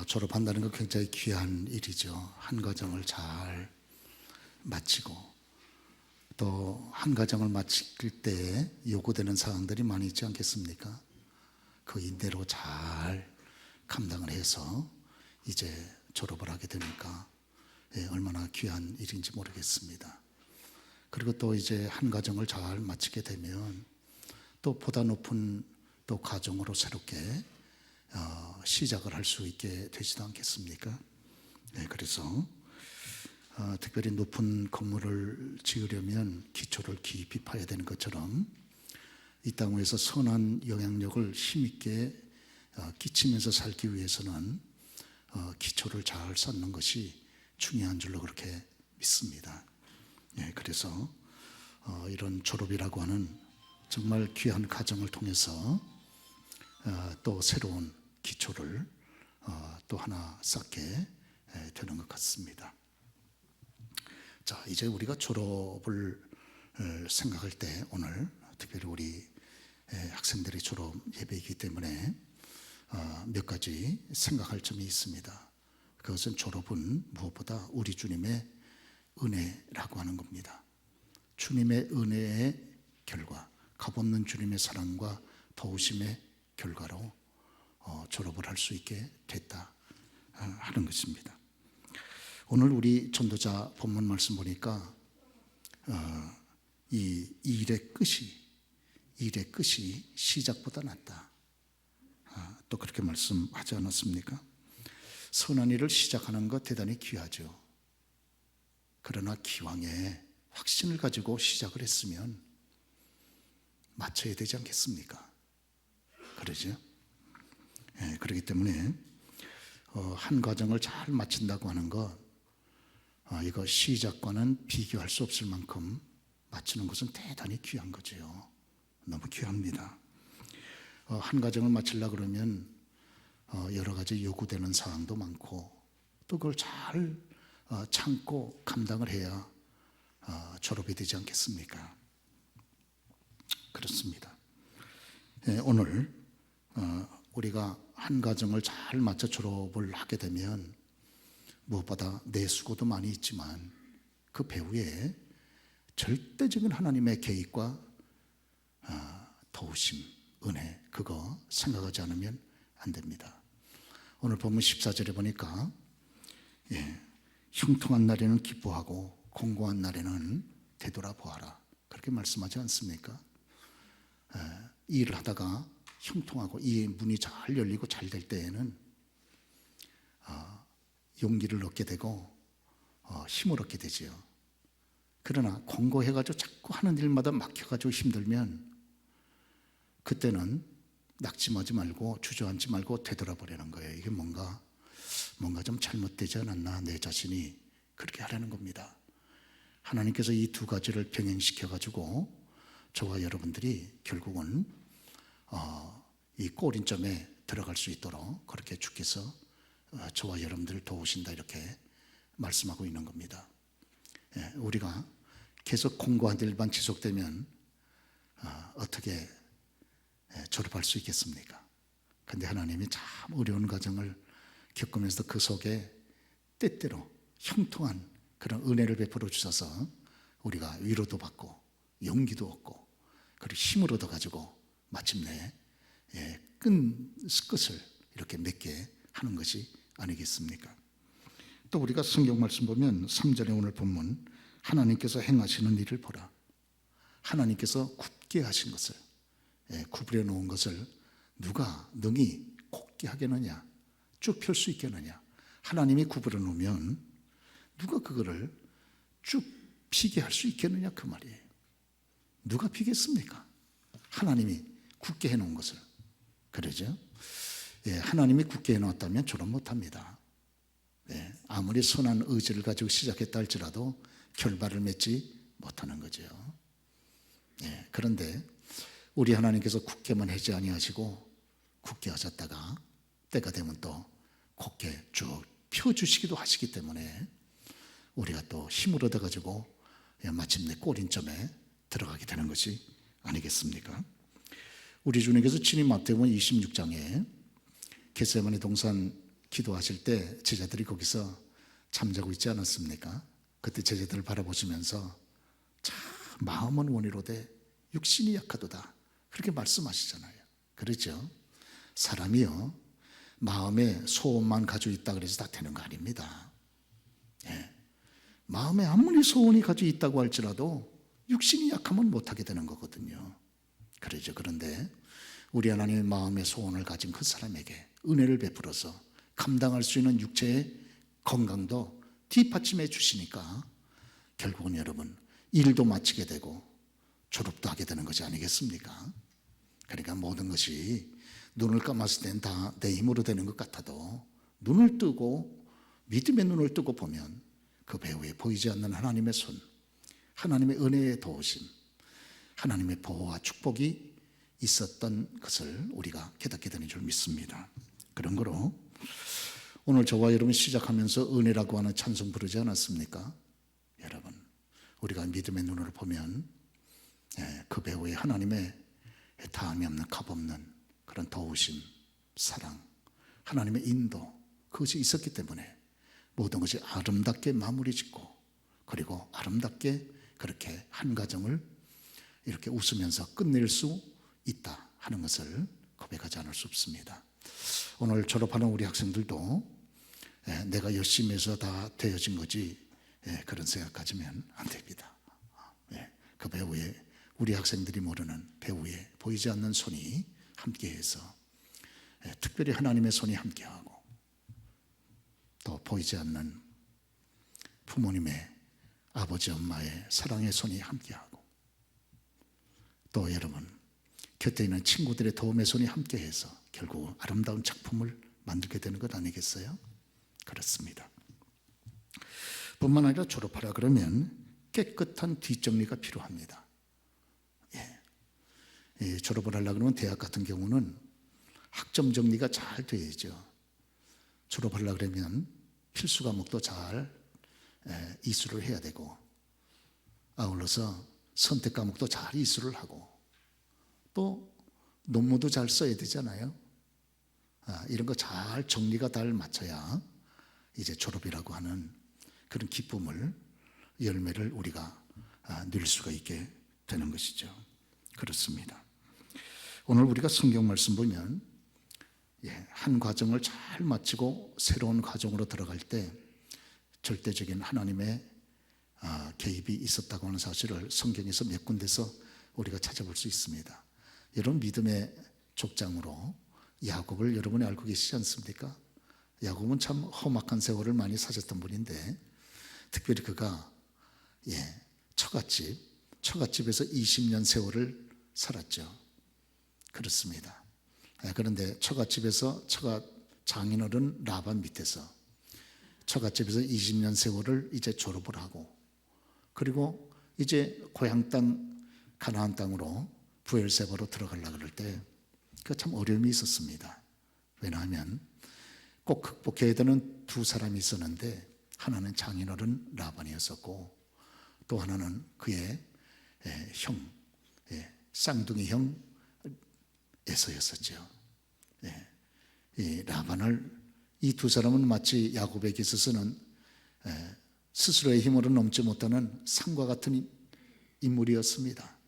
졸업한다는 건 굉장히 귀한 일이죠. 한 과정을 잘 마치고 또 한 과정을 마칠 때 요구되는 사항들이 많이 있지 않겠습니까? 그 인대로 잘 감당을 해서 이제 졸업을 하게 되니까 얼마나 귀한 일인지 모르겠습니다. 그리고 또 이제 한 과정을 잘 마치게 되면 또 보다 높은 또 과정으로 새롭게 시작을 할 수 있게 되지도 않겠습니까? 그래서 특별히 높은 건물을 지으려면 기초를 깊이 파야 되는 것처럼 이 땅 위에서 선한 영향력을 힘있게 끼치면서 살기 위해서는 기초를 잘 쌓는 것이 중요한 줄로 그렇게 믿습니다. 그래서 이런 졸업이라고 하는 정말 귀한 과정을 통해서 또 새로운 기초를 또 하나 쌓게 되는 것 같습니다. 자, 이제 우리가 졸업을 생각할 때 오늘 특별히 우리 학생들의 졸업 예배이기 때문에 몇 가지 생각할 점이 있습니다. 그것은 졸업은 무엇보다 우리 주님의 은혜라고 하는 겁니다. 주님의 은혜의 결과, 값없는 주님의 사랑과 도우심의 결과로 졸업을 할 수 있게 됐다 하는 것입니다. 오늘 우리 전도자 본문 말씀 보니까 이 일의 끝이 시작보다 낫다. 또 그렇게 말씀하지 않았습니까? 선한 일을 시작하는 것 대단히 귀하죠. 그러나 기왕에 확신을 가지고 시작을 했으면 마쳐야 되지 않겠습니까? 그러죠? 그렇기 때문에 한 과정을 잘 마친다고 하는 것, 이거 시작과는 비교할 수 없을 만큼 마치는 것은 대단히 귀한 거죠. 너무 귀합니다. 한 과정을 마치려고 그러면 여러 가지 요구되는 사항도 많고 또 그걸 잘 참고 감당을 해야 졸업이 되지 않겠습니까? 그렇습니다. 오늘 우리가 한 과정을 잘 마쳐 졸업을 하게 되면 무엇보다 내 수고도 많이 있지만 그 배후에 절대적인 하나님의 계획과 도우심, 은혜, 그거 생각하지 않으면 안 됩니다. 오늘 본문 14절에 보니까 형통한 날에는 기뻐하고 공고한 날에는 되돌아보아라, 그렇게 말씀하지 않습니까? 이 일을 하다가 형통하고 이 문이 잘 열리고 잘 될 때에는 용기를 얻게 되고 힘을 얻게 되지요. 그러나 공고해가지고 자꾸 하는 일마다 막혀가지고 힘들면 그때는 낙심하지 말고 주저앉지 말고 되돌아보려는 거예요. 이게 뭔가 좀 잘못되지 않았나, 내 자신이 그렇게 하려는 겁니다. 하나님께서 이 두 가지를 병행시켜가지고 저와 여러분들이 결국은 이 꼬린점에 들어갈 수 있도록 그렇게 주께서 저와 여러분들을 도우신다, 이렇게 말씀하고 있는 겁니다. 우리가 계속 공고한 일만 지속되면 어떻게 졸업할 수 있겠습니까? 그런데 하나님이 참 어려운 과정을 겪으면서 그 속에 때때로 형통한 그런 은혜를 베풀어 주셔서 우리가 위로도 받고 용기도 얻고 그리고 힘을 얻어가지고 마침내 끝을 이렇게 맺게 하는 것이 아니겠습니까? 또 우리가 성경 말씀 보면 3절에 오늘 본문, 하나님께서 행하시는 일을 보라. 하나님께서 굽게 하신 것을, 구부려 놓은 것을 누가 능히 곱게 하겠느냐, 쭉 펼 수 있겠느냐. 하나님이 구부려 놓으면 누가 그거를 쭉 피게 할 수 있겠느냐, 그 말이에요. 누가 피겠습니까? 하나님이 굳게 해놓은 것을. 그러죠? 하나님이 굳게 해놓았다면 졸업 못합니다. 아무리 선한 의지를 가지고 시작했다 할지라도 결과를 맺지 못하는 거죠. 그런데 우리 하나님께서 굳게만 하지 아니하시고 굳게 하셨다가 때가 되면 또 곱게 쭉 펴주시기도 하시기 때문에 우리가 또 힘을 얻어가지고 마침내 꼬린점에 들어가게 되는 것이 아니겠습니까? 우리 주님께서 친히 마태복음 26장에 겟세마네 동산 기도하실 때 제자들이 거기서 잠자고 있지 않았습니까? 그때 제자들을 바라보시면서 참 마음은 원이로되 육신이 약하도다, 그렇게 말씀하시잖아요. 그렇죠? 사람이요, 마음에 소원만 가지고 있다 그래서 다 되는 거 아닙니다. 예. 마음에 아무리 소원이 가지고 있다고 할지라도 육신이 약하면 못하게 되는 거거든요. 그러죠. 그런데 우리 하나님의 마음의 소원을 가진 그 사람에게 은혜를 베풀어서 감당할 수 있는 육체의 건강도 뒷받침해 주시니까 결국은 여러분 일도 마치게 되고 졸업도 하게 되는 것이 아니겠습니까? 그러니까 모든 것이 눈을 감았을 땐 다 내 힘으로 되는 것 같아도 눈을 뜨고 믿음의 눈을 뜨고 보면 그 배후에 보이지 않는 하나님의 손, 하나님의 은혜의 도우심, 하나님의 보호와 축복이 있었던 것을 우리가 깨닫게 되는 줄 믿습니다. 그런 거로 오늘 저와 여러분 시작하면서 은혜라고 하는 찬송 부르지 않았습니까? 여러분, 우리가 믿음의 눈으로 보면 그 배후에 하나님의 다함이 없는 값없는 그런 도우심, 사랑, 하나님의 인도, 그것이 있었기 때문에 모든 것이 아름답게 마무리 짓고 그리고 아름답게 그렇게 한 가정을 이렇게 웃으면서 끝낼 수 있다 하는 것을 고백하지 않을 수 없습니다. 오늘 졸업하는 우리 학생들도 내가 열심히 해서 다 되어진 거지 그런 생각 가지면 안 됩니다. 그 배후에 우리 학생들이 모르는 배후에 보이지 않는 손이 함께해서 특별히 하나님의 손이 함께하고 또 보이지 않는 부모님의 아버지 엄마의 사랑의 손이 함께하고 또 여러분 곁에 있는 친구들의 도움의 손이 함께해서 결국 아름다운 작품을 만들게 되는 것 아니겠어요? 그렇습니다. 뿐만 아니라 졸업하라 그러면 깨끗한 뒷정리가 필요합니다. 졸업을 하려고 그러면 대학 같은 경우는 학점 정리가 잘 돼야죠. 졸업하려고 그러면 필수 과목도 잘 이수를 해야 되고 아울러서 선택 과목도 잘 이수를 하고 또 논문도 잘 써야 되잖아요. 이런 거 잘 정리가 잘 맞춰야 이제 졸업이라고 하는 그런 기쁨을 열매를 우리가 누릴 수가 있게 되는 것이죠. 그렇습니다. 오늘 우리가 성경 말씀 보면 한 과정을 잘 마치고 새로운 과정으로 들어갈 때 절대적인 하나님의 개입이 있었다고 하는 사실을 성경에서 몇 군데서 우리가 찾아볼 수 있습니다. 여러분 믿음의 족장으로 야곱을 여러분이 알고 계시지 않습니까? 야곱은 참 험악한 세월을 많이 사셨던 분인데 특별히 그가 처갓집에서 20년 세월을 살았죠. 그렇습니다. 그런데 처갓집에서 처갓 장인어른 라반 밑에서 처갓집에서 20년 세월을 이제 졸업을 하고 그리고 이제 고향 땅 가나안 땅으로 부엘세바로 들어가려고 그럴 때 그 참 어려움이 있었습니다. 왜냐하면 꼭 극복해야 되는 두 사람이 있었는데 하나는 장인어른 라반이었었고 또 하나는 그의 형, 쌍둥이 형 에서였었죠. 이 라반을 이 두 사람은 마치 야곱에게 있어서는 스스로의 힘으로 넘지 못하는 산과 같은 인물이었습니다.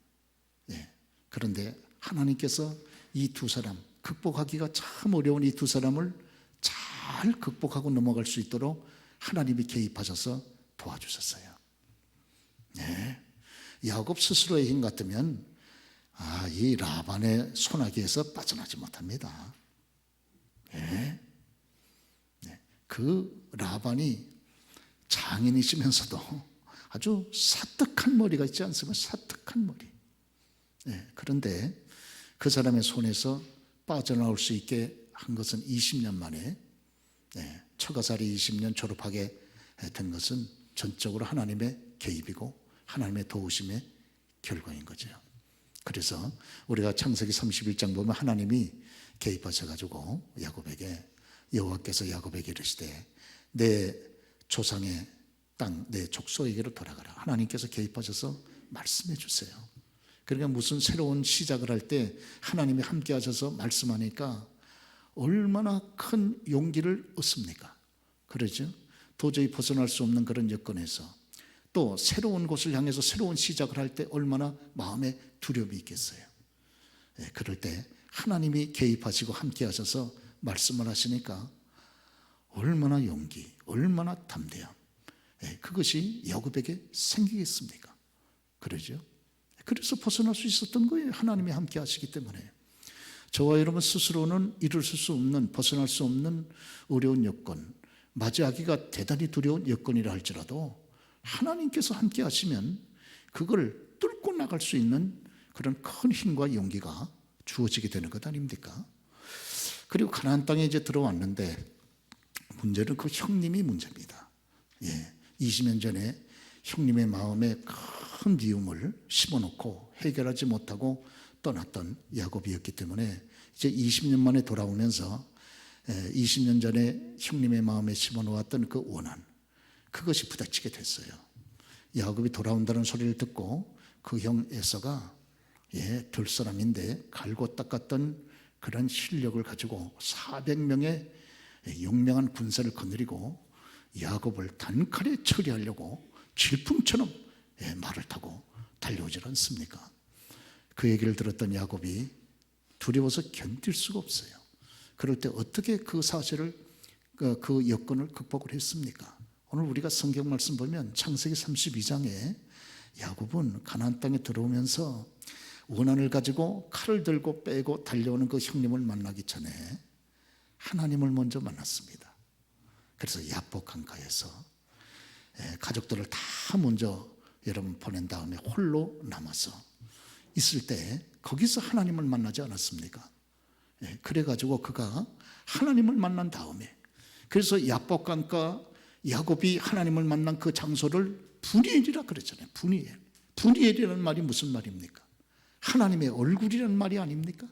그런데 하나님께서 이 두 사람 극복하기가 참 어려운 이 두 사람을 잘 극복하고 넘어갈 수 있도록 하나님이 개입하셔서 도와주셨어요. 야곱 스스로의 힘 같으면 이 라반의 손아귀에서 빠져나지 못합니다. 그 라반이 장인이시면서도 아주 사특한 머리가 있지 않습니까? 사특한 머리. 그런데 그 사람의 손에서 빠져나올 수 있게 한 것은 20년 만에 처가살이 20년 졸업하게 된 것은 전적으로 하나님의 개입이고 하나님의 도우심의 결과인 거죠. 그래서 우리가 창세기 31장 보면 하나님이 개입하셔가지고 야곱에게 여호와께서 야곱에게 이르시되 내 조상의 땅, 내 족속에게로 돌아가라. 하나님께서 개입하셔서 말씀해 주세요. 그러니까 무슨 새로운 시작을 할 때 하나님이 함께 하셔서 말씀하니까 얼마나 큰 용기를 얻습니까? 그러죠? 도저히 벗어날 수 없는 그런 여건에서 또 새로운 곳을 향해서 새로운 시작을 할 때 얼마나 마음에 두려움이 있겠어요. 그럴 때 하나님이 개입하시고 함께 하셔서 말씀을 하시니까 얼마나 용기, 얼마나 담대함, 그것이 야곱에게 생기겠습니까? 그러죠? 그래서 벗어날 수 있었던 거예요. 하나님이 함께 하시기 때문에. 저와 여러분 스스로는 이룰 수 없는, 벗어날 수 없는 어려운 여건, 맞이하기가 대단히 두려운 여건이라 할지라도 하나님께서 함께 하시면 그걸 뚫고 나갈 수 있는 그런 큰 힘과 용기가 주어지게 되는 것 아닙니까? 그리고 가나안 땅에 이제 들어왔는데 문제는 그 형님이 문제입니다. 20년 전에 형님의 마음에 큰 미움을 심어놓고 해결하지 못하고 떠났던 야곱이었기 때문에 이제 20년 만에 돌아오면서 20년 전에 형님의 마음에 심어놓았던 그 원한, 그것이 부닥치게 됐어요. 야곱이 돌아온다는 소리를 듣고 그 형 에서가 될 사람인데 갈고 닦았던 그런 실력을 가지고 400명의 용맹한 군사를 거느리고 야곱을 단칼에 처리하려고 질풍처럼 말을 타고 달려오질 않습니까? 그 얘기를 들었던 야곱이 두려워서 견딜 수가 없어요. 그럴 때 어떻게 그 사실을, 그 여건을 극복을 했습니까? 오늘 우리가 성경 말씀 보면 창세기 32장에 야곱은 가나안 땅에 들어오면서 원한을 가지고 칼을 들고 빼고 달려오는 그 형님을 만나기 전에 하나님을 먼저 만났습니다. 그래서 야복 강가에서 가족들을 다 먼저 여러분 보낸 다음에 홀로 남아서 있을 때 거기서 하나님을 만나지 않았습니까? 그래가지고 그가 하나님을 만난 다음에, 그래서 야복 강가 야곱이 하나님을 만난 그 장소를 분이엘이라 그랬잖아요. 분이엘. 분이엘이라는 말이 무슨 말입니까? 하나님의 얼굴이라는 말이 아닙니까?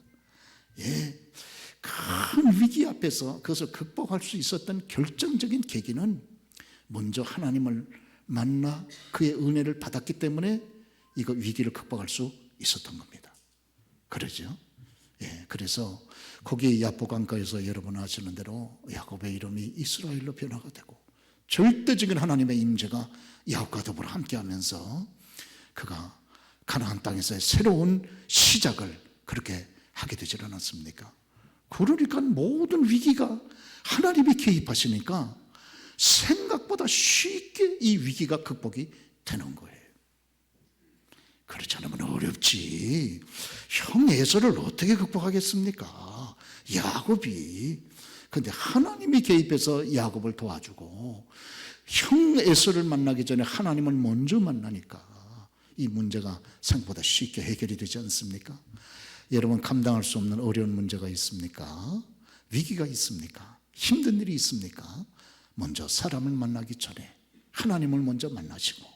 큰 위기 앞에서 그것을 극복할 수 있었던 결정적인 계기는 먼저 하나님을 만나 그의 은혜를 받았기 때문에 이거 위기를 극복할 수 있었던 겁니다. 그러죠? 그래서 거기 야보강가에서 여러분 아시는 대로 야곱의 이름이 이스라엘로 변화가 되고 절대적인 하나님의 임재가 야곱과 더불어 함께하면서 그가 가나안 땅에서의 새로운 시작을 그렇게 하게 되질 않았습니까? 그러니까 모든 위기가 하나님이 개입하시니까 생각보다 쉽게 이 위기가 극복이 되는 거예요. 그렇지 않으면 어렵지. 형 에서를 어떻게 극복하겠습니까? 야곱이. 근데 하나님이 개입해서 야곱을 도와주고 형 에서를 만나기 전에 하나님을 먼저 만나니까 이 문제가 생각보다 쉽게 해결이 되지 않습니까? 여러분 감당할 수 없는 어려운 문제가 있습니까? 위기가 있습니까? 힘든 일이 있습니까? 먼저 사람을 만나기 전에 하나님을 먼저 만나시고,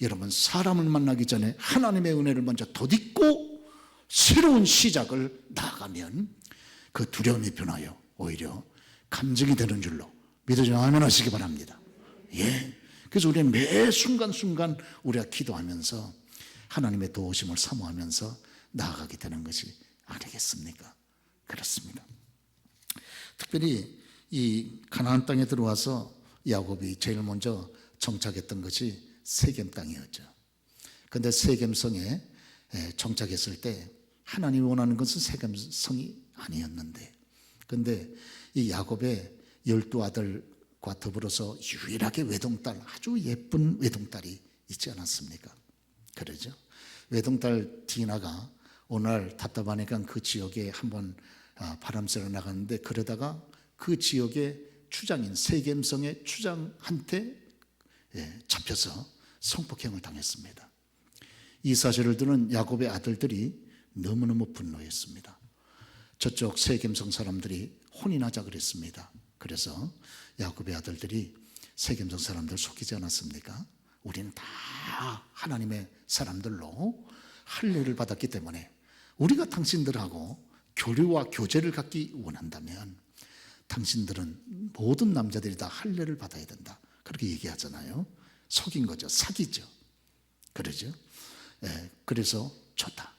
여러분 사람을 만나기 전에 하나님의 은혜를 먼저 덧입고 새로운 시작을 나아가면 그 두려움이 변하여 오히려 감정이 되는 줄로 믿어져 아멘 하시기 바랍니다. 그래서 우리는 매 순간순간 우리가 기도하면서 하나님의 도우심을 사모하면서 나아가게 되는 것이 아니겠습니까? 그렇습니다. 특별히 이 가나안 땅에 들어와서 야곱이 제일 먼저 정착했던 것이 세겜 땅이었죠. 그런데 세겜성에 정착했을 때 하나님이 원하는 것은 세겜성이 아니었는데, 그런데 이 야곱의 12아들과 더불어서 유일하게 외동딸, 아주 예쁜 외동딸이 있지 않았습니까? 그러죠. 외동딸 디나가 오늘 답답하니까 그 지역에 한번 바람 쐬러 나갔는데, 그러다가 그 지역의 추장인 세겜성의 추장한테 잡혀서 성폭행을 당했습니다. 이 사실을 들은 야곱의 아들들이 너무너무 분노했습니다. 저쪽 세겜성 사람들이 혼인하자 그랬습니다. 그래서 야곱의 아들들이 세겜성 사람들 속이지 않았습니까? 우리는 다 하나님의 사람들로 할례를 받았기 때문에 우리가 당신들하고 교류와 교제를 갖기 원한다면 당신들은 모든 남자들이 다 할례를 받아야 된다. 그렇게 얘기하잖아요. 속인 거죠. 사기죠. 그러죠. 그래서 좋다.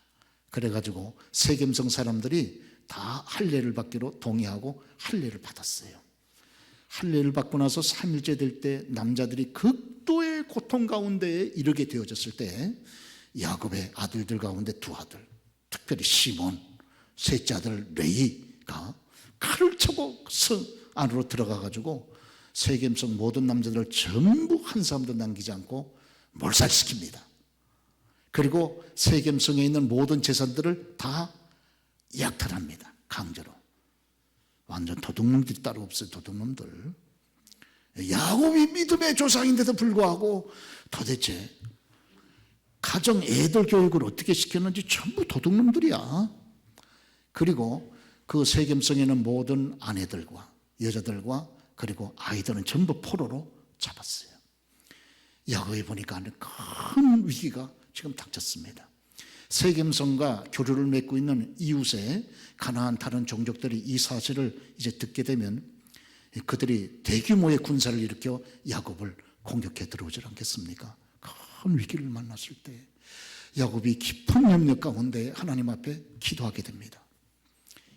그래가지고 세겜성 사람들이 다 할례를 받기로 동의하고 할례를 받았어요. 할례를 받고 나서 3일째 될 때 남자들이 극도의 고통 가운데에 이르게 되어졌을 때 야곱의 아들들 가운데 두 아들, 특별히 시몬, 셋째 아들 레이가 칼을 차고 안으로 들어가 가지고 세겜성 모든 남자들을 전부 한 사람도 남기지 않고 몰살시킵니다. 그리고 세겜성에 있는 모든 재산들을 다 약탈합니다. 강제로. 완전 도둑놈들이 따로 없어요. 도둑놈들. 야곱이 믿음의 조상인데도 불구하고 도대체 가정 애들 교육을 어떻게 시켰는지 전부 도둑놈들이야. 그리고 그 세겜성에는 모든 아내들과 여자들과 그리고 아이들은 전부 포로로 잡았어요. 야곱이 보니까 큰 위기가 지금 닥쳤습니다. 세겜성과 교류를 맺고 있는 이웃의 가나안 다른 종족들이 이 사실을 이제 듣게 되면 그들이 대규모의 군사를 일으켜 야곱을 공격해 들어오지 않겠습니까? 큰 위기를 만났을 때 야곱이 깊은 염려 가운데 하나님 앞에 기도하게 됩니다.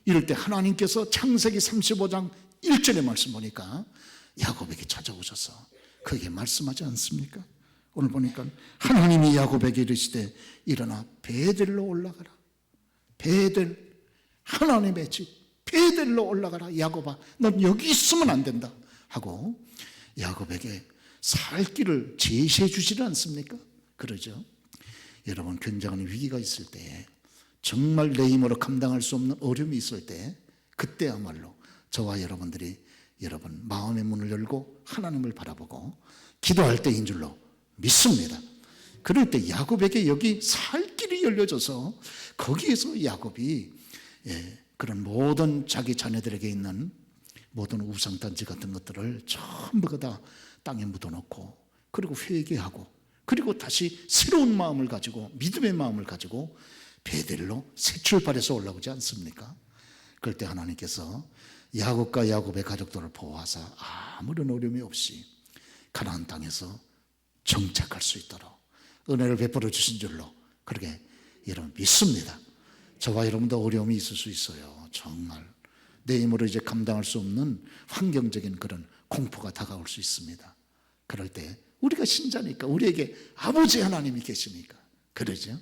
이럴 때 하나님께서 창세기 35장 1절의 말씀 보니까 야곱에게 찾아오셔서 그에게 말씀하지 않습니까? 오늘 보니까 하나님이 야곱에게 이르시되 일어나 베델로 올라가라. 베델, 하나님의 집 베델로 올라가라. 야곱아, 넌 여기 있으면 안 된다 하고 야곱에게 살 길을 제시해 주시지 않습니까? 그러죠. 여러분, 굉장한 위기가 있을 때, 정말 내 힘으로 감당할 수 없는 어려움이 있을 때, 그때야말로 저와 여러분들이 여러분 마음의 문을 열고 하나님을 바라보고 기도할 때인 줄로 믿습니다. 그럴 때 야곱에게 여기 살 길이 열려져서 거기에서 야곱이 그런 모든 자기 자녀들에게 있는 모든 우상단지 같은 것들을 전부 다 땅에 묻어놓고 그리고 회개하고 그리고 다시 새로운 마음을 가지고 믿음의 마음을 가지고 베델로 새 출발해서 올라오지 않습니까? 그럴 때 하나님께서 야곱과 야곱의 가족들을 보호하사 아무런 어려움이 없이 가나안 땅에서 정착할 수 있도록 은혜를 베풀어 주신 줄로 그렇게 여러분 믿습니다. 저와 여러분도 어려움이 있을 수 있어요. 정말 내 힘으로 이제 감당할 수 없는 환경적인 그런 공포가 다가올 수 있습니다. 그럴 때 우리가 신자니까 우리에게 아버지 하나님이 계시니까 그러죠.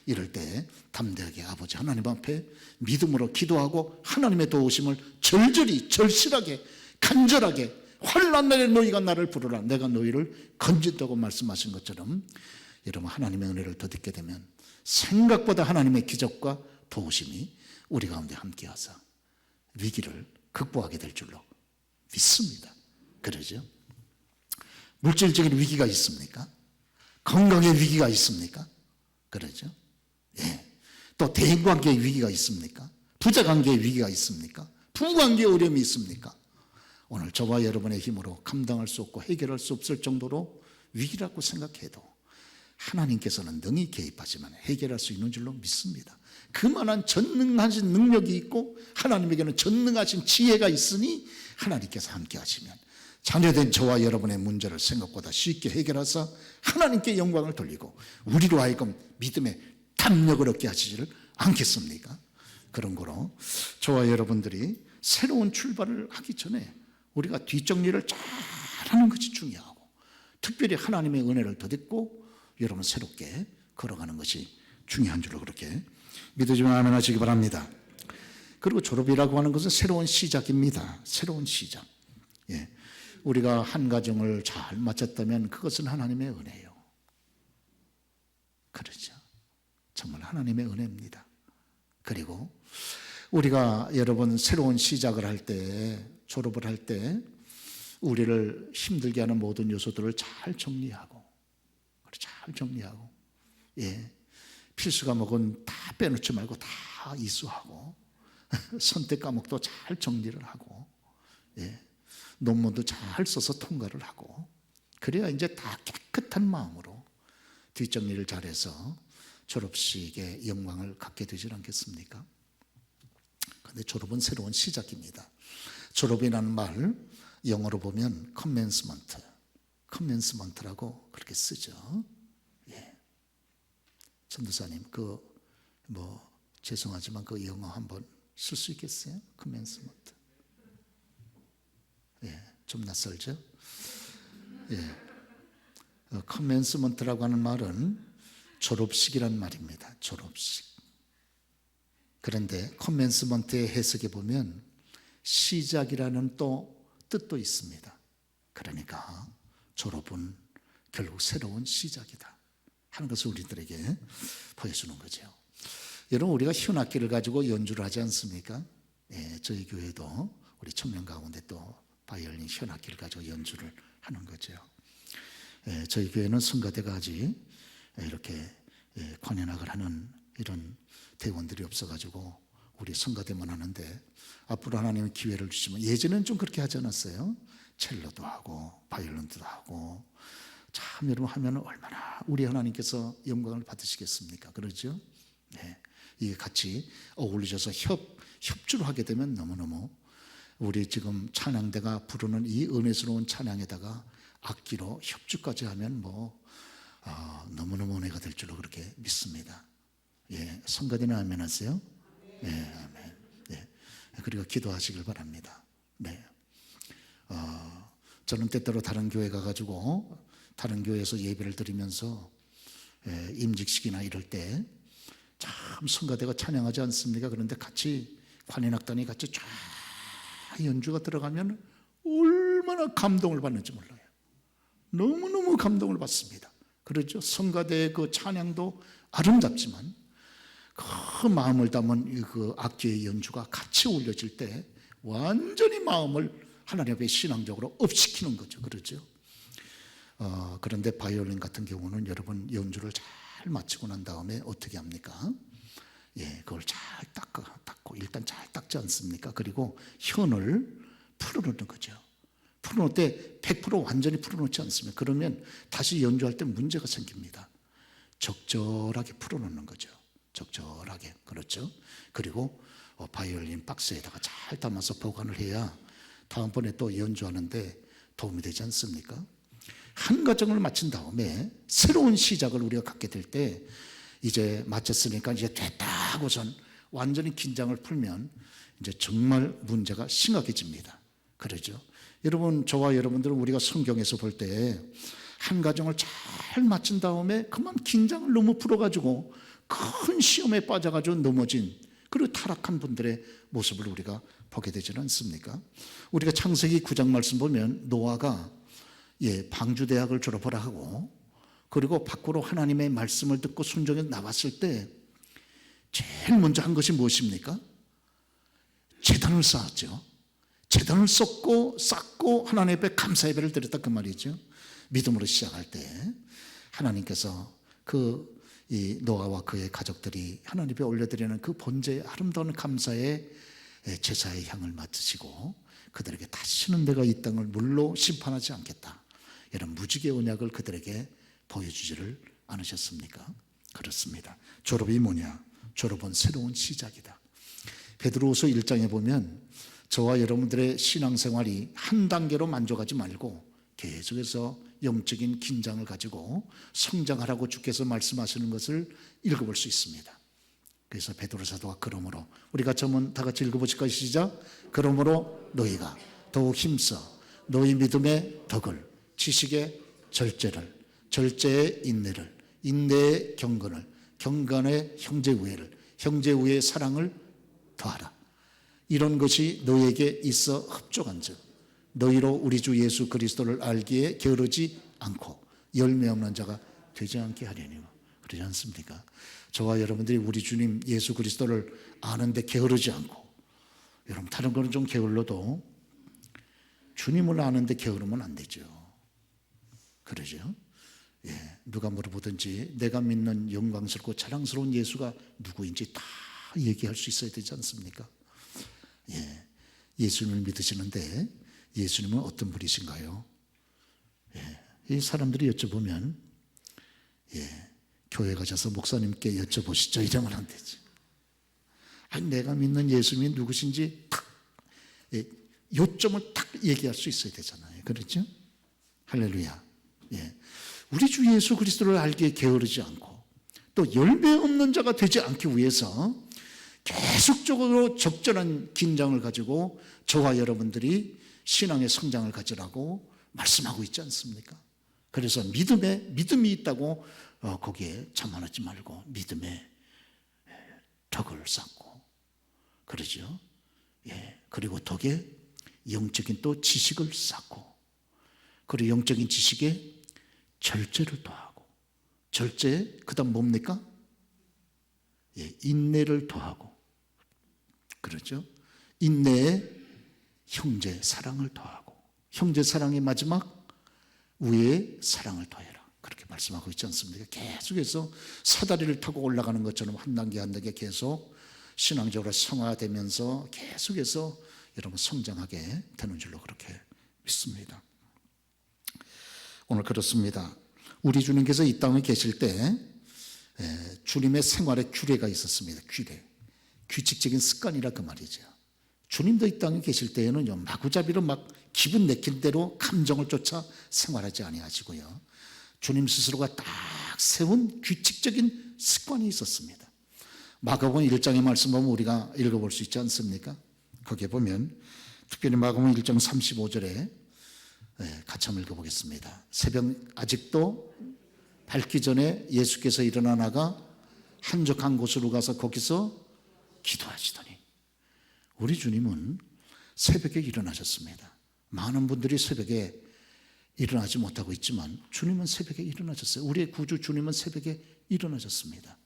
이럴 때 담대하게 아버지 하나님 앞에 믿음으로 기도하고 하나님의 도우심을 절절히 절실하게 간절하게 환난 날에 너희가 나를 부르라 내가 너희를 건진다고 말씀하신 것처럼 여러분 하나님의 은혜를 더듬게 되면 생각보다 하나님의 기적과 도우심이 우리 가운데 함께하사 위기를 극복하게 될 줄로 믿습니다. 그러죠? 물질적인 위기가 있습니까? 건강의 위기가 있습니까? 그러죠? 예. 또 대인관계의 위기가 있습니까? 부자관계의 위기가 있습니까? 부부관계의 어려움이 있습니까? 오늘 저와 여러분의 힘으로 감당할 수 없고 해결할 수 없을 정도로 위기라고 생각해도 하나님께서는 능히 개입하지만 해결할 수 있는 줄로 믿습니다. 그만한 전능하신 능력이 있고 하나님에게는 전능하신 지혜가 있으니 하나님께서 함께 하시면 자녀된 저와 여러분의 문제를 생각보다 쉽게 해결하사 하나님께 영광을 돌리고 우리로 하여금 믿음의 담력을 얻게 하시지를 않겠습니까? 그런 거로 저와 여러분들이 새로운 출발을 하기 전에 우리가 뒷정리를 잘하는 것이 중요하고 특별히 하나님의 은혜를 더듬고 여러분 새롭게 걸어가는 것이 중요한 줄로 그렇게 믿으시면 아멘 하시기 바랍니다. 그리고 졸업이라고 하는 것은 새로운 시작입니다. 새로운 시작. 예. 우리가 한 가정을 잘 마쳤다면 그것은 하나님의 은혜예요. 그렇죠. 정말 하나님의 은혜입니다. 그리고 우리가 여러분 새로운 시작을 할 때, 졸업을 할 때 우리를 힘들게 하는 모든 요소들을 잘 정리하고 예. 필수 과목은 다 빼놓지 말고 다 이수하고 선택 과목도 잘 정리를 하고 예. 논문도 잘 써서 통과를 하고 그래야 이제 다 깨끗한 마음으로 뒷정리를 잘해서 졸업식의 영광을 갖게 되지 않겠습니까? 그런데 졸업은 새로운 시작입니다. 졸업이라는 말 영어로 보면 commencement라고 그렇게 쓰죠. 예. 전도사님 죄송하지만 그 영어 한번 쓸 수 있겠어요? 커맨스먼트. 예, 좀 낯설죠? 예. 커맨스먼트라고 하는 말은 졸업식이란 말입니다. 졸업식. 그런데 커맨스먼트의 해석에 보면 시작이라는 또 뜻도 있습니다. 그러니까 졸업은 결국 새로운 시작이다 하는 것을 우리들에게 보여주는 거죠. 여러분, 우리가 현악기를 가지고 연주를 하지 않습니까? 예, 저희 교회도 우리 청년 가운데 또 바이올린 현악기를 가지고 연주를 하는 거죠. 예, 저희 교회는 성가대가 아직 이렇게 관현악을 하는 이런 대원들이 없어가지고 우리 성가대만 하는데, 앞으로 하나님은 기회를 주시면, 예전에는 좀 그렇게 하지 않았어요? 첼로도 하고 바이올린도 하고. 참 여러분 하면 얼마나 우리 하나님께서 영광을 받으시겠습니까? 그러죠? 네. 이게 같이 어울리셔서 협주를 하게 되면 너무너무, 우리 지금 찬양대가 부르는 이 은혜스러운 찬양에다가 악기로 협주까지 하면 너무너무 은혜가 될 줄로 그렇게 믿습니다. 예, 성가대는 아멘 하세요? 예, 아멘. 예. 그리고 기도하시길 바랍니다. 네. 저는 때때로 다른 교회 가가지고 다른 교회에서 예배를 드리면서 임직식이나 이럴 때 참 성가대가 찬양하지 않습니까? 그런데 같이 관현악단이 같이 쫙 연주가 들어가면 얼마나 감동을 받는지 몰라요. 너무너무 감동을 받습니다. 그렇죠? 성가대의 그 찬양도 아름답지만 그 마음을 담은 그 악기의 연주가 같이 올려질 때 완전히 마음을 하나님 앞에 신앙적으로 업시키는 거죠. 그렇죠? 그런데 바이올린 같은 경우는 여러분 연주를 잘 마치고 난 다음에 어떻게 합니까? 예, 그걸 잘 닦고 일단 잘 닦지 않습니까? 그리고 현을 풀어놓는 거죠. 풀어놓을 때 100% 완전히 풀어놓지 않습니다. 그러면 다시 연주할 때 문제가 생깁니다. 적절하게 풀어놓는 거죠. 적절하게. 그렇죠? 그리고 바이올린 박스에다가 잘 담아서 보관을 해야 다음번에 또 연주하는데 도움이 되지 않습니까? 한 과정을 마친 다음에 새로운 시작을 우리가 갖게 될 때, 이제 마쳤으니까 이제 됐다 하고선 완전히 긴장을 풀면 이제 정말 문제가 심각해집니다. 그러죠? 여러분, 저와 여러분들은 우리가 성경에서 볼 때 한 과정을 잘 마친 다음에 그만 긴장을 너무 풀어가지고 큰 시험에 빠져가지고 넘어진, 그리고 타락한 분들의 모습을 우리가 보게 되지는 않습니까? 우리가 창세기 9장 말씀 보면 노아가 방주대학을 졸업을 하고, 그리고 밖으로 하나님의 말씀을 듣고 순종해서 나왔을 때 제일 먼저 한 것이 무엇입니까? 제단을 쌓았죠. 제단을 쌓고 하나님 앞에 감사 예배를 드렸다, 그 말이죠. 믿음으로 시작할 때 하나님께서 이 노아와 그의 가족들이 하나님 앞에 올려드리는 그 번제의 아름다운 감사의 제사의 향을 맡으시고, 그들에게 다시는 내가 이 땅을 물로 심판하지 않겠다, 이런 무지개 언약을 그들에게 보여주지를 않으셨습니까? 그렇습니다. 졸업이 뭐냐? 졸업은 새로운 시작이다. 베드로후서 1장에 보면 저와 여러분들의 신앙생활이 한 단계로 만족하지 말고 계속해서 영적인 긴장을 가지고 성장하라고 주께서 말씀하시는 것을 읽어볼 수 있습니다. 그래서 베드로 사도가 그러므로, 우리가 전문 다 같이 읽어보실까요? 시작. 그러므로 너희가 더욱 힘써 너희 믿음의 덕을, 지식의 절제를, 절제의 인내를, 인내의 경건을, 경건의 형제우애를, 형제우애의 사랑을 더하라. 이런 것이 너희에게 있어 흡족한즉 너희로 우리 주 예수 그리스도를 알기에 게으르지 않고 열매 없는 자가 되지 않게 하려니. 그러지 않습니까? 저와 여러분들이 우리 주님 예수 그리스도를 아는데 게으르지 않고, 여러분 다른 거는 좀 게을러도 주님을 아는데 게으르면 안 되죠. 그러죠? 예, 누가 물어보든지 내가 믿는 영광스럽고 자랑스러운 예수가 누구인지 다 얘기할 수 있어야 되지 않습니까? 예, 예수님을 믿으시는데 예수님은 어떤 분이신가요? 예, 이 사람들이 여쭤보면 교회 가셔서 목사님께 여쭤보시죠, 이러면 안 되지. 아니, 내가 믿는 예수님이 누구신지 딱 요점을 딱 얘기할 수 있어야 되잖아요. 그렇죠? 할렐루야. 예, 우리 주 예수 그리스도를 알기에 게으르지 않고 또 열매 없는 자가 되지 않기 위해서 계속적으로 적절한 긴장을 가지고 저와 여러분들이 신앙의 성장을 가지라고 말씀하고 있지 않습니까? 그래서 믿음이 있다고 거기에 자만하지 말고 믿음의 덕을 쌓고 그러죠. 예, 그리고 덕에 영적인 또 지식을 쌓고 그리고 영적인 지식에 절제를 더하고 절제 그다음 뭡니까? 예, 인내를 더하고 그렇죠. 인내에 형제 사랑을 더하고 형제 사랑의 마지막 우애의 사랑을 더해라 그렇게 말씀하고 있지 않습니까? 계속해서 사다리를 타고 올라가는 것처럼 한 단계 한 단계 계속 신앙적으로 성화되면서 계속해서 여러분 성장하게 되는 줄로 그렇게 믿습니다. 오늘 그렇습니다. 우리 주님께서 이 땅에 계실 때 주님의 생활에 규례가 있었습니다. 규례, 규칙적인 습관이라 그 말이죠. 주님도 이 땅에 계실 때에는요 마구잡이로 막 기분 내킬 대로 감정을 쫓아 생활하지 아니하시고요 주님 스스로가 딱 세운 규칙적인 습관이 있었습니다. 마가복음 1장의 말씀 보면 우리가 읽어볼 수 있지 않습니까? 거기에 보면 특별히 마가복음 1장 35절에 같이 한번 읽어보겠습니다. 새벽 아직도 밝기 전에 예수께서 일어나 나가 한적한 곳으로 가서 거기서 기도하시더니 우리 주님은 새벽에 일어나셨습니다. 많은 분들이 새벽에 일어나지 못하고 있지만 주님은 새벽에 일어나셨어요. 우리의 구주 주님은 새벽에 일어나셨습니다.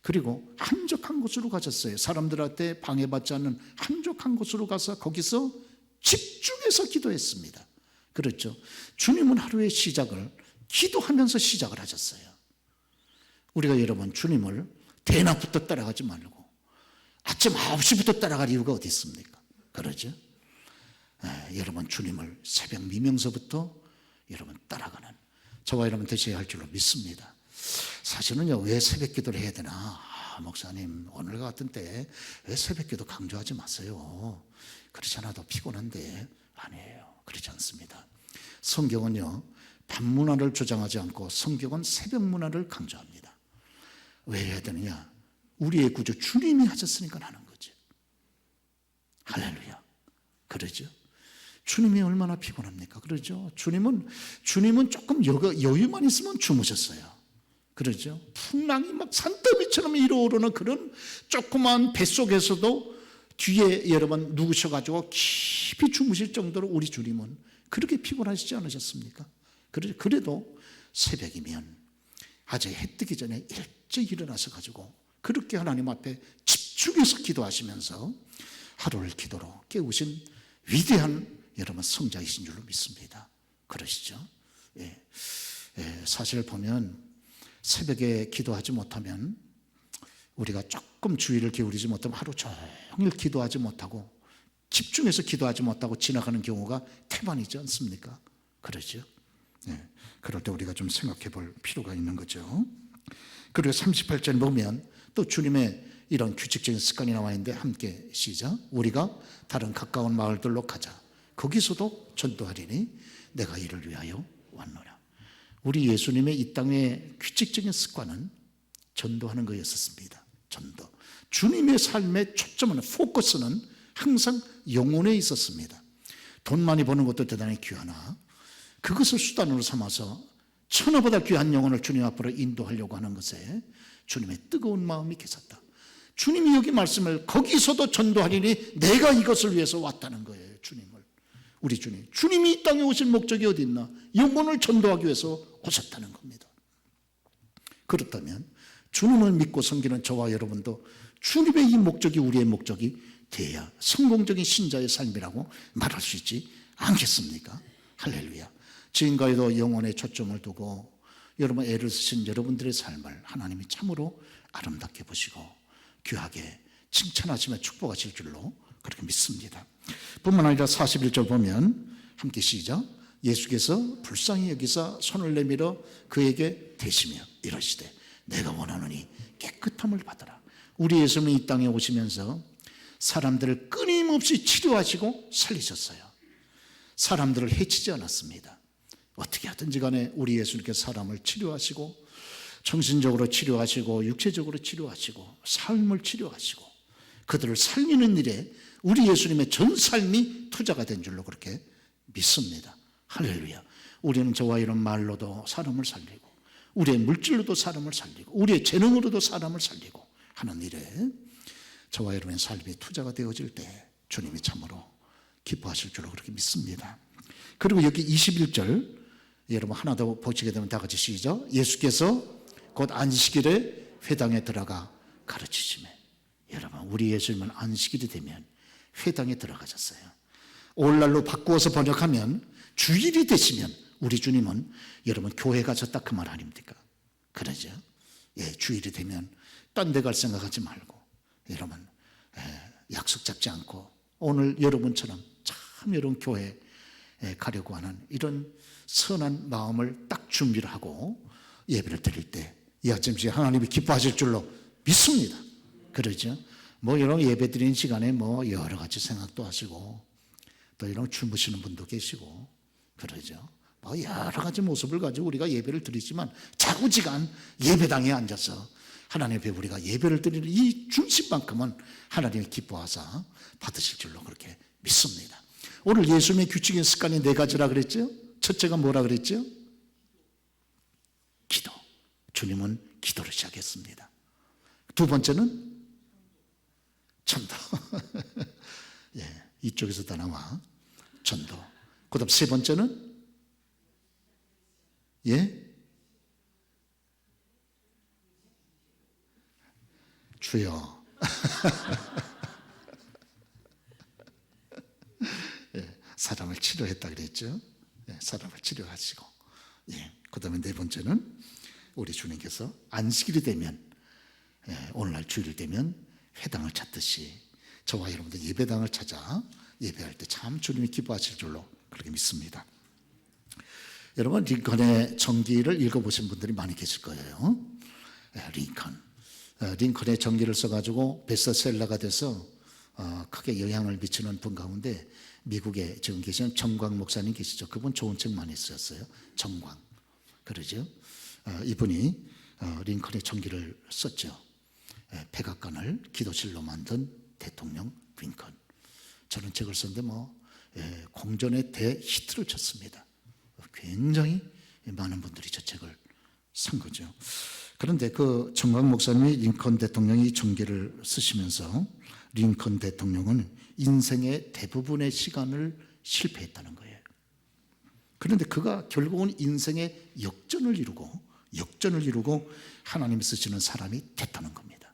그리고 한적한 곳으로 가셨어요. 사람들한테 방해받지 않는 한적한 곳으로 가서 거기서 집중해서 기도했습니다. 그렇죠. 주님은 하루의 시작을 기도하면서 시작을 하셨어요. 우리가 여러분 주님을 대낮부터 따라가지 말고 아침 9시부터 따라갈 이유가 어디 있습니까? 그러죠. 여러분 주님을 새벽 미명서부터 여러분 따라가는 저와 여러분 되셔야 할 줄로 믿습니다. 사실은요 왜 새벽 기도를 해야 되나? 목사님 오늘 같은 때 왜 새벽 기도 강조하지 마세요. 그렇지 않아도 피곤한데 아니에요. 그렇지 않습니다. 성경은요 밤 문화를 주장하지 않고 성경은 새벽 문화를 강조합니다. 왜 해야 되느냐? 우리의 구주 주님이 하셨으니까 하는 거죠. 할렐루야. 그러죠. 주님이 얼마나 피곤합니까? 그러죠. 주님은 조금 여유만 있으면 주무셨어요. 그러죠. 풍랑이 막 산더미처럼 일어오르는 그런 조그만 뱃속에서도 뒤에 여러분 누우셔가지고 깊이 주무실 정도로 우리 주님은 그렇게 피곤하시지 않으셨습니까? 그래도 새벽이면 아직 해 뜨기 전에 일찍 일어나서 가지고 그렇게 하나님 앞에 집중해서 기도하시면서 하루를 기도로 깨우신 위대한 여러분 성자이신 줄로 믿습니다. 그러시죠? 예. 사실 보면 새벽에 기도하지 못하면 우리가 조금 주의를 기울이지 못하면 하루 종일 기도하지 못하고 집중해서 기도하지 못하고 지나가는 경우가 태반이지 않습니까? 그러죠? 예. 그럴 때 우리가 좀 생각해 볼 필요가 있는 거죠. 그리고 38절 보면 또 주님의 이런 규칙적인 습관이 나와 있는데 함께 시작. 우리가 다른 가까운 마을들로 가자. 거기서도 전도하리니 내가 이를 위하여 왔노라. 우리 예수님의 이 땅의 규칙적인 습관은 전도하는 거였었습니다. 전도. 주님의 삶의 초점은 포커스는 항상 영혼에 있었습니다. 돈 많이 버는 것도 대단히 귀하나 그것을 수단으로 삼아서 천하보다 귀한 영혼을 주님 앞으로 인도하려고 하는 것에 주님의 뜨거운 마음이 계셨다. 주님이 여기 말씀을 거기서도 전도하리니 내가 이것을 위해서 왔다는 거예요. 우리 주님이 이 땅에 오실 목적이 어디 있나? 영혼을 전도하기 위해서 오셨다는 겁니다. 그렇다면 주님을 믿고 섬기는 저와 여러분도 주님의 이 목적이 우리의 목적이 돼야 성공적인 신자의 삶이라고 말할 수 있지 않겠습니까? 할렐루야. 지금까지도 영혼에 초점을 두고 여러분 애를 쓰신 여러분들의 삶을 하나님이 참으로 아름답게 보시고 귀하게 칭찬하시며 축복하실 줄로 그렇게 믿습니다. 뿐만 아니라 41절 보면 함께 시작. 예수께서 불쌍히 여기사 손을 내밀어 그에게 대시며 이러시되 내가 원하노니 깨끗함을 받아라. 우리 예수님이 이 땅에 오시면서 사람들을 끊임없이 치료하시고 살리셨어요. 사람들을 해치지 않았습니다. 어떻게 하든지 간에 우리 예수님께서 사람을 치료하시고 정신적으로 치료하시고 육체적으로 치료하시고 삶을 치료하시고 그들을 살리는 일에 우리 예수님의 전 삶이 투자가 된 줄로 그렇게 믿습니다. 할렐루야. 우리는 저와 이런 말로도 사람을 살리고 우리의 물질로도 사람을 살리고 우리의 재능으로도 사람을 살리고 하는 일에 저와 여러분의 삶이 투자가 되어질 때 주님이 참으로 기뻐하실 줄로 그렇게 믿습니다. 그리고 여기 21절 여러분 하나 더 보시게 되면 다 같이 시작. 예수께서 곧 안식일에 회당에 들어가 가르치시매. 여러분 우리 예수님은 안식일이 되면 회당에 들어가셨어요. 오늘날로 바꾸어서 번역하면 주일이 되시면 우리 주님은 여러분 교회 가셨다 그 말 아닙니까? 그러죠. 예, 주일이 되면 딴 데 갈 생각하지 말고 여러분 약속 잡지 않고 오늘 여러분처럼 참 여러분 교회에 가려고 하는 이런 선한 마음을 딱 준비를 하고 예배를 드릴 때 이 아침에 하나님이 기뻐하실 줄로 믿습니다. 그러죠. 뭐 여러분 예배 드리는 시간에 뭐 여러 가지 생각도 하시고 또 이런 주무시는 분도 계시고 그러죠. 뭐 여러 가지 모습을 가지고 우리가 예배를 드리지만 자구지간 예배당에 앉아서 하나님 앞에 우리가 예배를 드리는 이 중심만큼은 하나님이 기뻐하사 받으실 줄로 그렇게 믿습니다. 오늘 예수님의 규칙인 습관이 4가지라 그랬죠. 첫째가 뭐라 그랬죠? 기도. 주님은 기도를 시작했습니다. 두 번째는 전도. 예, 이쪽에서 다 나와. 전도. 그 다음 세 번째는 예? 주여. 예, 사람을 치료했다 그랬죠. 예, 사람을 치료하시고. 예, 그 다음에 네 번째는 우리 주님께서 안식일이 되면 오늘날 주일 되면 회당을 찾듯이 저와 여러분들 예배당을 찾아 예배할 때 참 주님이 기뻐하실 줄로 그렇게 믿습니다. 여러분 링컨의 전기를 읽어보신 분들이 많이 계실 거예요. 링컨의 전기를 써가지고 베스트셀러가 돼서 크게 영향을 미치는 분 가운데 미국에 지금 계시는 정광 목사님 계시죠. 그분 좋은 책 많이 쓰셨어요. 정광. 그러죠. 이분이 링컨의 전기를 썼죠. 백악관을 기도실로 만든 대통령 링컨. 저는 책을 썼는데 공전의 대히트를 쳤습니다. 굉장히 많은 분들이 저 책을 산 거죠. 그런데 그 정광 목사님이 링컨 대통령이 전기를 쓰시면서 링컨 대통령은 인생의 대부분의 시간을 실패했다는 거예요. 그런데 그가 결국은 인생의 역전을 이루고 하나님이 쓰시는 사람이 됐다는 겁니다.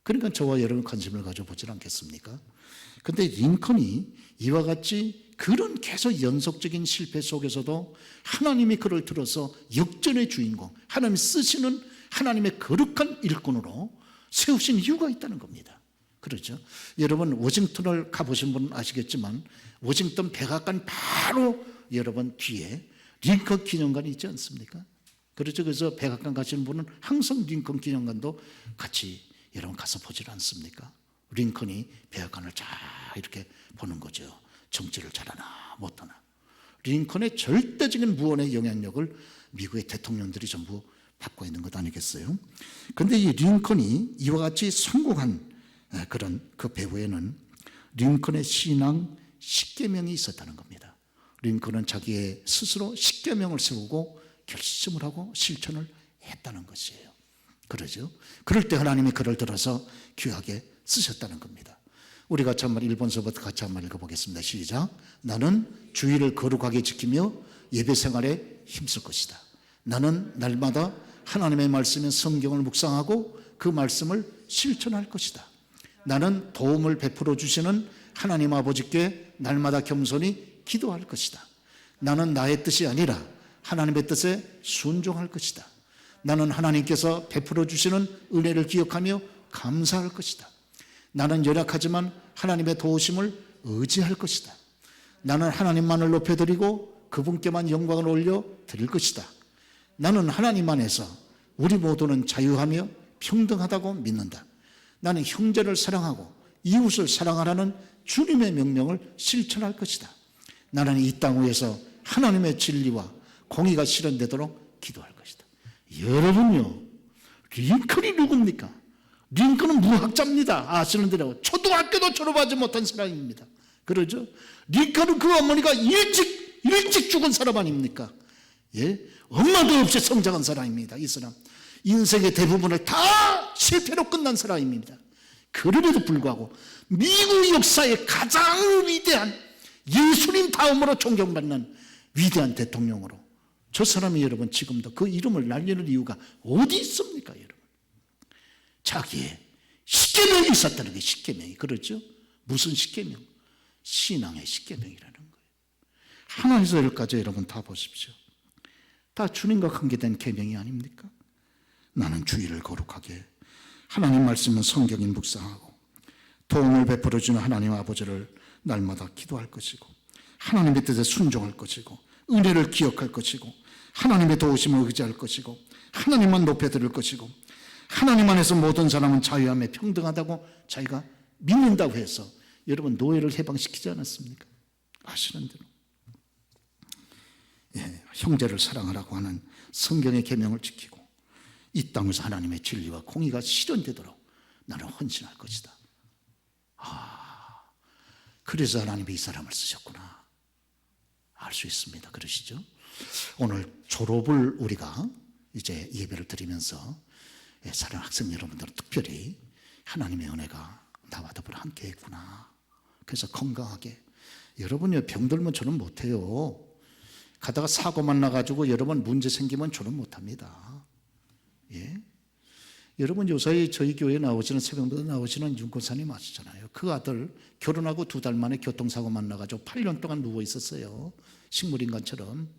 그러니까 저와 여러분 관심을 가져보지 않겠습니까? 그런데 링컨이 이와 같이 그런 계속 연속적인 실패 속에서도 하나님이 그를 들어서 역전의 주인공, 하나님이 쓰시는 하나님의 거룩한 일꾼으로 세우신 이유가 있다는 겁니다. 그렇죠? 여러분 워싱턴을 가보신 분은 아시겠지만 워싱턴 백악관 바로 여러분 뒤에 링컨 기념관이 있지 않습니까? 그렇죠? 그래서 백악관 가시는 분은 항상 링컨 기념관도 같이 여러분 가서 보질 않습니까? 링컨이 백악관을 잘 이렇게 보는 거죠. 정치를 잘하나 못하나. 링컨의 절대적인 무언의 영향력을 미국의 대통령들이 전부 받고 있는 것 아니겠어요? 그런데 이 링컨이 이와 같이 성공한 그런 그 배후에는 링컨의 신앙 10계명이 있었다는 겁니다. 링컨은 자기의 스스로 10계명을 세우고 결심을 하고 실천을 했다는 것이에요. 그러죠? 그럴 때 하나님이 그를 들어서 귀하게 쓰셨다는 겁니다. 우리가 한번 1번서부터 같이 한번 읽어보겠습니다. 시작. 나는 주일을 거룩하게 지키며 예배 생활에 힘쓸 것이다. 나는 날마다 하나님의 말씀인 성경을 묵상하고 그 말씀을 실천할 것이다. 나는 도움을 베풀어 주시는 하나님 아버지께 날마다 겸손히 기도할 것이다. 나는 나의 뜻이 아니라 하나님의 뜻에 순종할 것이다. 나는 하나님께서 베풀어 주시는 은혜를 기억하며 감사할 것이다. 나는 연약하지만 하나님의 도우심을 의지할 것이다. 나는 하나님만을 높여드리고 그분께만 영광을 올려 드릴 것이다. 나는 하나님 안에서 우리 모두는 자유하며 평등하다고 믿는다. 나는 형제를 사랑하고 이웃을 사랑하라는 주님의 명령을 실천할 것이다. 나는 이 땅 위에서 하나님의 진리와 공의가 실현되도록 기도할 것이다. 여러분요, 링컨이 누굽니까? 링컨은 무학자입니다. 아시는 대로 초등학교도 졸업하지 못한 사람입니다. 그러죠? 링컨은 그 어머니가 일찍 죽은 사람 아닙니까? 예? 엄마도 없이 성장한 사람입니다. 이 사람 인생의 대부분을 다 실패로 끝난 사람입니다. 그럼에도 불구하고 미국 역사의 가장 위대한, 예수님 다음으로 존경받는 위대한 대통령으로 저 사람이 여러분 지금도 그 이름을 날리는 이유가 어디 있습니까? 여러분, 자기의 십계명이 있었다는 게 십계명이, 그렇죠? 무슨 십계명? 신앙의 십계명이라는 거예요. 하나에서 열까지 여러분 다 보십시오. 다 주님과 관계된 계명이 아닙니까? 나는 주의를 거룩하게, 하나님 말씀은 성경인 묵상하고, 도움을 베풀어 주는 하나님 아버지를 날마다 기도할 것이고, 하나님의 뜻에 순종할 것이고, 은혜를 기억할 것이고, 하나님의 도우심을 의지할 것이고, 하나님만 높여드릴 것이고, 하나님 안에서 모든 사람은 자유함에 평등하다고 자기가 믿는다고 해서 여러분 노예를 해방시키지 않았습니까? 아시는 대로. 예, 형제를 사랑하라고 하는 성경의 계명을 지키고 이 땅에서 하나님의 진리와 공의가 실현되도록 나는 헌신할 것이다. 그래서 하나님이 이 사람을 쓰셨구나 알 수 있습니다. 그러시죠? 오늘 졸업을 우리가 이제 예배를 드리면서 사랑하는 학생 여러분들은 특별히 하나님의 은혜가 나와 더불어 함께 했구나. 그래서 건강하게, 여러분이 병들면 저는 못해요. 가다가 사고만 나가지고 여러분 문제 생기면 저는 못합니다. 예? 여러분 요사이 저희 교회에 나오시는, 새벽마다 나오시는 윤권사님 아시잖아요. 그 아들 결혼하고 2달 만에 교통사고만 나가지고 8년 동안 누워 있었어요. 식물인간처럼.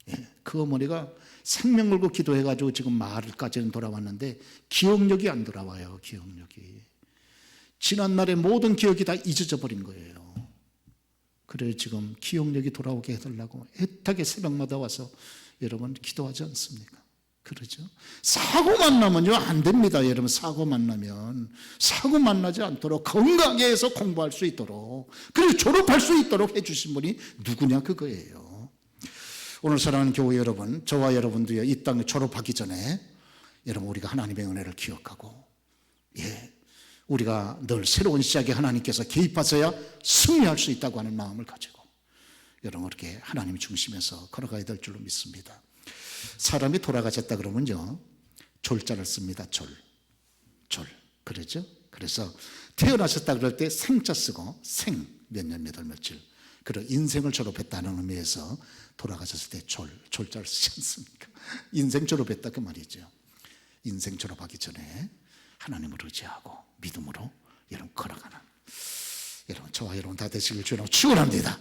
예, 그 어머니가 생명 걸고 기도해가지고 지금 마을까지는 돌아왔는데 기억력이 안 돌아와요. 기억력이. 지난날의 모든 기억이 다 잊어져 버린 거예요. 그래 지금 기억력이 돌아오게 해달라고 애타게 새벽마다 와서 여러분 기도하지 않습니까? 그러죠? 사고만 나면요 안 됩니다. 여러분 사고만 나면 사고 만나지 않도록 건강하게 해서 공부할 수 있도록, 그리고 졸업할 수 있도록 해주신 분이 누구냐 그거예요. 오늘 사랑하는 교회 여러분, 저와 여러분도요 이 땅에 졸업하기 전에 여러분 우리가 하나님의 은혜를 기억하고, 예, 우리가 늘 새로운 시작에 하나님께서 개입하셔야 승리할 수 있다고 하는 마음을 가지고 여러분 그렇게 하나님 중심에서 걸어가야 될 줄로 믿습니다. 사람이 돌아가셨다 그러면요 졸자를 씁니다. 졸. 그러죠? 그래서 태어나셨다 그럴 때 생자 쓰고 생 몇 년 몇 월 며칠, 그리고 인생을 졸업했다는 의미에서 돌아가셨을 때 졸자를 쓰지 않습니까? 인생 졸업했다 그 말이죠. 인생 졸업하기 전에 하나님을 의지하고 믿음으로 여러분 걸어가는 여러분 저와 여러분 다 되시길 주님으로 축원합니다.